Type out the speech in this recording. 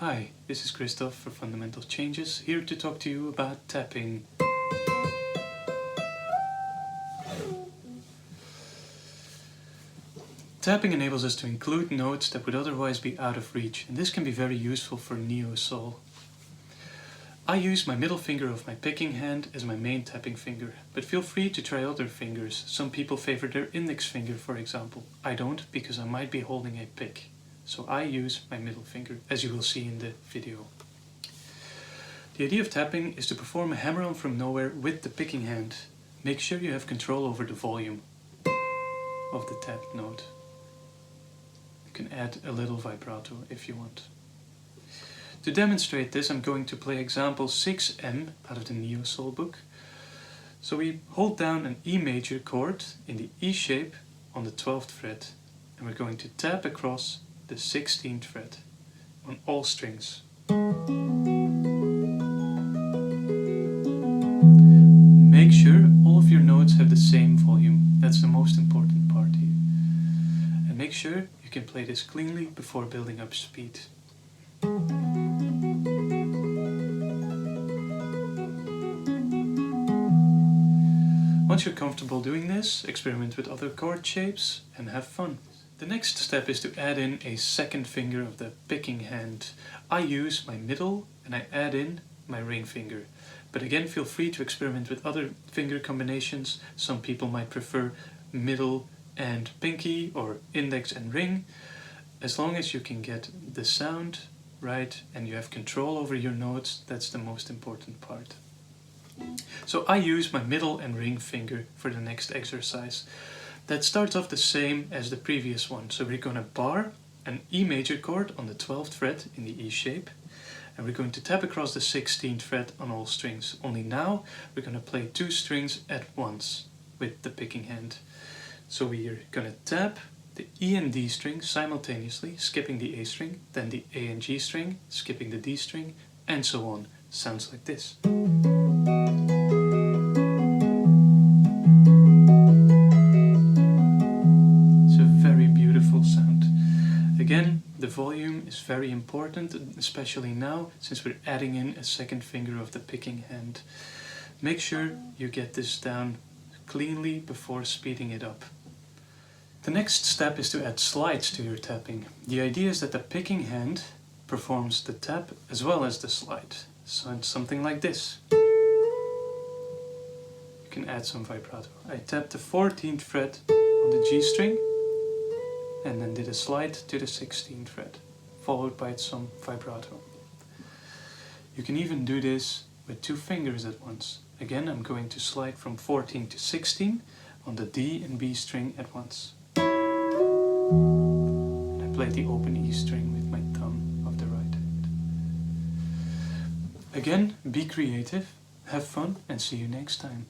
Hi, this is Kristof for Fundamental Changes, here to talk to you about tapping. Tapping enables us to include notes that would otherwise be out of reach, and this can be very useful for neo-soul. I use my middle finger of my picking hand as my main tapping finger, but feel free to try other fingers. Some people favor their index finger, for example. I don't, because I might be holding a pick. So I use my middle finger, as you will see in the video. The idea of tapping is to perform a hammer-on from nowhere with the picking hand. Make sure you have control over the volume of the tapped note. You can add a little vibrato if you want. To demonstrate this, I'm going to play example 6M out of the neo-soul book. So we hold down an E major chord in the E shape on the 12th fret, and we're going to tap across the 16th fret on all strings. Make sure all of your notes have the same volume. That's the most important part here. And make sure you can play this cleanly before building up speed. Once you're comfortable doing this, experiment with other chord shapes and have fun. The next step is to add in a second finger of the picking hand. I use my middle and I add in my ring finger. But again, feel free to experiment with other finger combinations. Some people might prefer middle and pinky or index and ring. As long as you can get the sound right and you have control over your notes, that's the most important part. So I use my middle and ring finger for the next exercise. That starts off the same as the previous one. So we're going to bar an E major chord on the 12th fret in the E shape. And we're going to tap across the 16th fret on all strings. Only now we're going to play two strings at once with the picking hand. So we're going to tap the E and D string simultaneously, skipping the A string, then the A and G string, skipping the D string, and so on. Sounds like this. Again, the volume is very important, especially now, since we're adding in a second finger of the picking hand. Make sure you get this down cleanly before speeding it up. The next step is to add slides to your tapping. The idea is that the picking hand performs the tap as well as the slide. So it's something like this. You can add some vibrato. I tap the 14th fret on the G string, and then did a slide to the 16th fret, followed by some vibrato. You can even do this with two fingers at once. Again, I'm going to slide from 14 to 16 on the D and B string at once. And I play the open E string with my thumb of the right hand. Again, be creative, have fun, and see you next time.